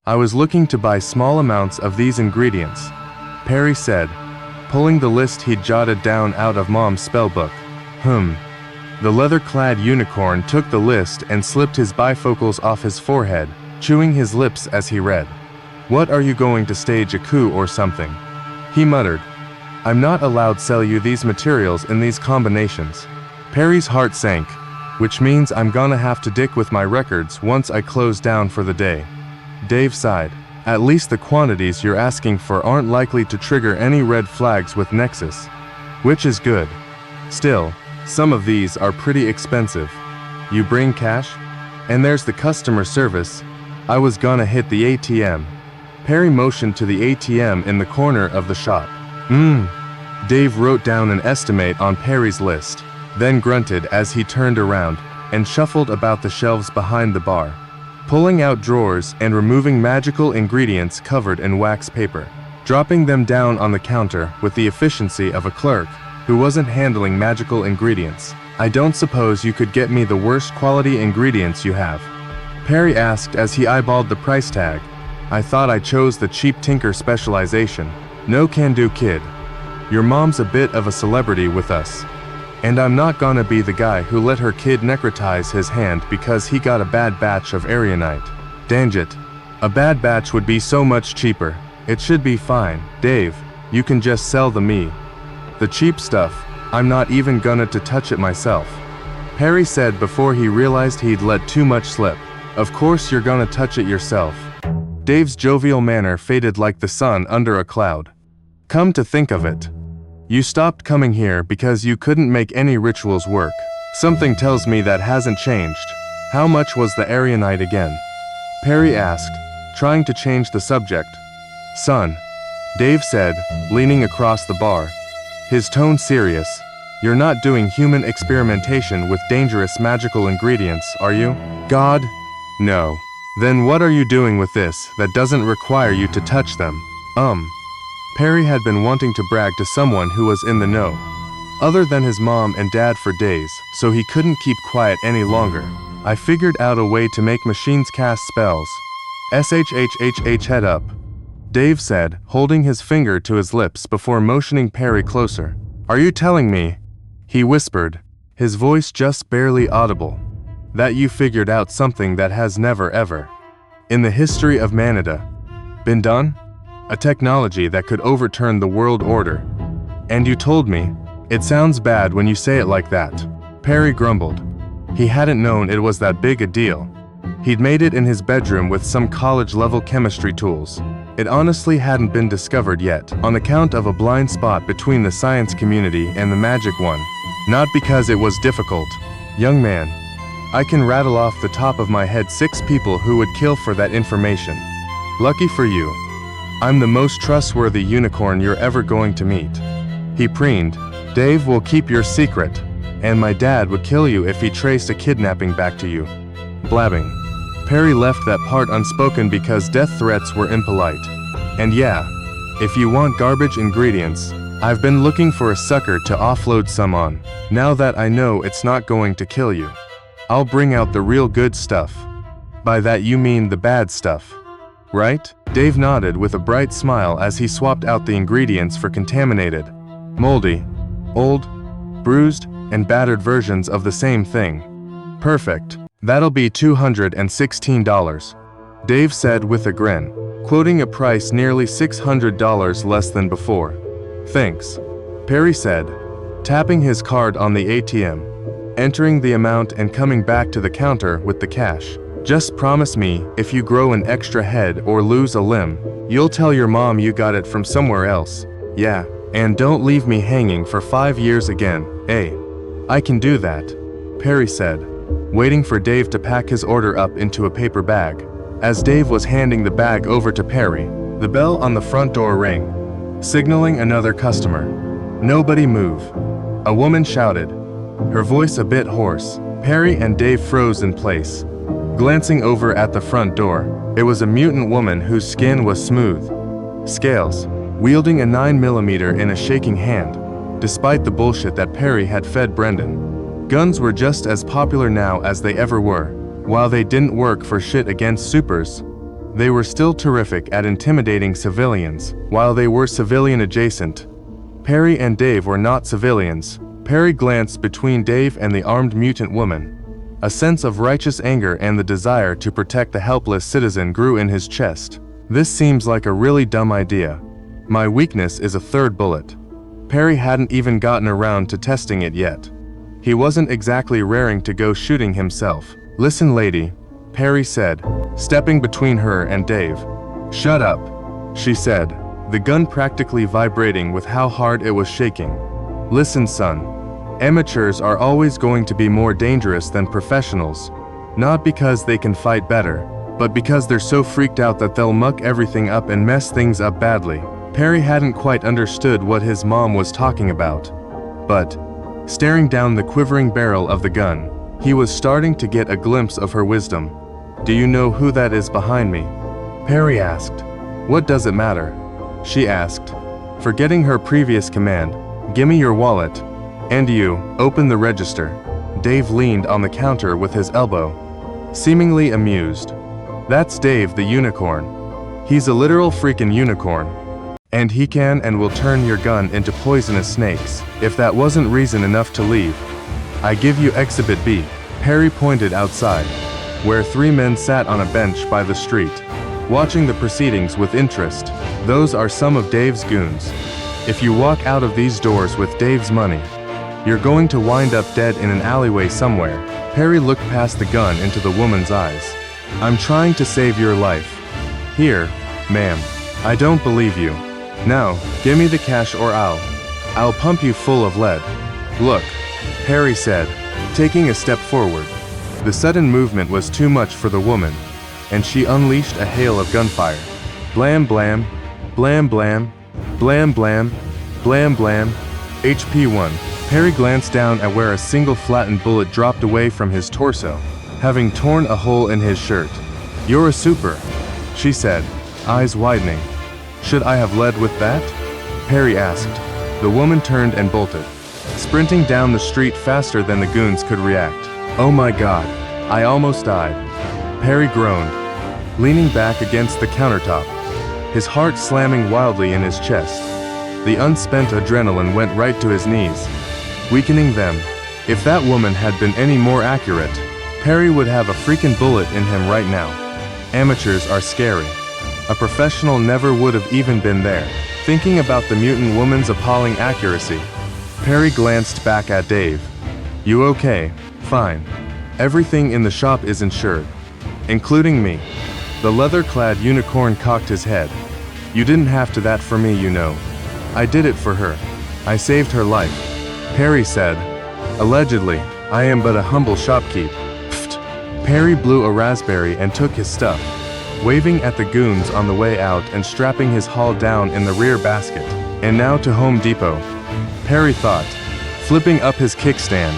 I was looking to buy small amounts of these ingredients, Perry said, pulling the list he'd jotted down out of Mom's spellbook. The leather-clad unicorn took the list and slipped his bifocals off his forehead, chewing his lips as he read. What are you going to stage a coup or something? He muttered. I'm not allowed sell you these materials in these combinations. Perry's heart sank, which means I'm gonna have to dick with my records once I close down for the day. Dave sighed. At least the quantities you're asking for aren't likely to trigger any red flags with Nexus, which is good. Still, some of these are pretty expensive. You bring cash? And there's the customer service. I was gonna hit the ATM. Perry motioned to the ATM in the corner of the shop. Dave wrote down an estimate on Perry's list, then grunted as he turned around and shuffled about the shelves behind the bar, pulling out drawers and removing magical ingredients covered in wax paper, dropping them down on the counter with the efficiency of a clerk who wasn't handling magical ingredients. I don't suppose you could get me the worst quality ingredients you have? Perry asked as he eyeballed the price tag. I thought I chose the cheap tinker specialization. No can do, kid. Your mom's a bit of a celebrity with us. And I'm not gonna be the guy who let her kid necrotize his hand because he got a bad batch of Arianite. Dang it. A bad batch would be so much cheaper. It should be fine, Dave. You can just sell me. The cheap stuff, I'm not even gonna to touch it myself. Perry said before he realized he'd let too much slip. Of course you're gonna touch it yourself. Dave's jovial manner faded like the sun under a cloud. Come to think of it, you stopped coming here because you couldn't make any rituals work. Something tells me that hasn't changed. How much was the Arianite again? Perry asked, trying to change the subject. Son, Dave said, leaning across the bar, his tone serious. You're not doing human experimentation with dangerous magical ingredients, are you? God? No. Then what are you doing with this that doesn't require you to touch them? Perry had been wanting to brag to someone who was in the know, other than his mom and dad for days, so he couldn't keep quiet any longer. I figured out a way to make machines cast spells. SHHHH, head up, Dave said, holding his finger to his lips before motioning Perry closer. Are you telling me, he whispered, his voice just barely audible, that you figured out something that has never ever, in the history of Manada, been done? A technology that could overturn the world order. And you told me, it sounds bad when you say it like that. Perry grumbled. He hadn't known it was that big a deal. He'd made it in his bedroom with some college-level chemistry tools. It honestly hadn't been discovered yet, on account of a blind spot between the science community and the magic one. Not because it was difficult. Young man, I can rattle off the top of my head 6 people who would kill for that information. Lucky for you, I'm the most trustworthy unicorn you're ever going to meet. He preened. Dave will keep your secret, and my dad would kill you if he traced a kidnapping back to you. Blabbing. Perry left that part unspoken because death threats were impolite. And yeah, if you want garbage ingredients, I've been looking for a sucker to offload some on. Now that I know it's not going to kill you, I'll bring out the real good stuff. By that you mean the bad stuff, right? Dave nodded with a bright smile as he swapped out the ingredients for contaminated, moldy, old, bruised, and battered versions of the same thing. Perfect. That'll be $216, Dave said with a grin, quoting a price nearly $600 less than before. Thanks, Perry said, tapping his card on the ATM, entering the amount and coming back to the counter with the cash. Just promise me, if you grow an extra head or lose a limb, you'll tell your mom you got it from somewhere else. Yeah, and don't leave me hanging for 5 years again, eh? I can do that, Perry said, waiting for Dave to pack his order up into a paper bag. As Dave was handing the bag over to Perry, the bell on the front door rang, signaling another customer. Nobody move, a woman shouted, her voice a bit hoarse. Perry and Dave froze in place. Glancing over at the front door, it was a mutant woman whose skin was smooth. Scales, wielding a 9mm in a shaking hand, despite the bullshit that Perry had fed Brendan. Guns were just as popular now as they ever were. While they didn't work for shit against supers, They were still terrific at intimidating civilians, while they were civilian adjacent. Perry and Dave were not civilians. Perry glanced between Dave and the armed mutant woman. A sense of righteous anger and the desire to protect the helpless citizen grew in his chest. This seems like a really dumb idea. My weakness is a third bullet. Perry hadn't even gotten around to testing it yet. He wasn't exactly raring to go shooting himself. Listen, lady, Perry said, stepping between her and Dave. Shut up, she said, the gun practically vibrating with how hard it was shaking. Listen, son. Amateurs are always going to be more dangerous than professionals. Not because they can fight better, but because they're so freaked out that they'll muck everything up and mess things up badly. Perry hadn't quite understood what his mom was talking about. But, staring down the quivering barrel of the gun, he was starting to get a glimpse of her wisdom. Do you know who that is behind me? Perry asked. What does it matter? She asked, forgetting her previous command. Gimme your wallet. And you, open the register. Dave leaned on the counter with his elbow, seemingly amused. That's Dave the unicorn. He's a literal freaking unicorn. And he can and will turn your gun into poisonous snakes. If that wasn't reason enough to leave, I give you Exhibit B. Perry pointed outside, where 3 men sat on a bench by the street, watching the proceedings with interest. Those are some of Dave's goons. If you walk out of these doors with Dave's money, you're going to wind up dead in an alleyway somewhere. Perry looked past the gun into the woman's eyes. I'm trying to save your life. Here, ma'am. I don't believe you. Now, give me the cash or I'll pump you full of lead. Look, Perry said, taking a step forward. The sudden movement was too much for the woman, and she unleashed a hail of gunfire. Blam blam, blam blam, blam blam, blam blam. HP 1. Perry glanced down at where a single flattened bullet dropped away from his torso, having torn a hole in his shirt. You're a super, she said, eyes widening. Should I have led with that? Perry asked. The woman turned and bolted, sprinting down the street faster than the goons could react. Oh my God, I almost died. Perry groaned, leaning back against the countertop, his heart slamming wildly in his chest. The unspent adrenaline went right to his knees, weakening them. If that woman had been any more accurate, Perry would have a freaking bullet in him right now. Amateurs are scary. A professional never would have even been there. Thinking about the mutant woman's appalling accuracy, Perry glanced back at Dave. You okay? Fine. Everything in the shop is insured, including me. The leather-clad unicorn cocked his head. You didn't have to that for me, you know. I did it for her. I saved her life. Perry said. Allegedly, I am but a humble shopkeep. Pfft. Perry blew a raspberry and took his stuff, waving at the goons on the way out and strapping his haul down in the rear basket. And now to Home Depot, Perry thought, flipping up his kickstand.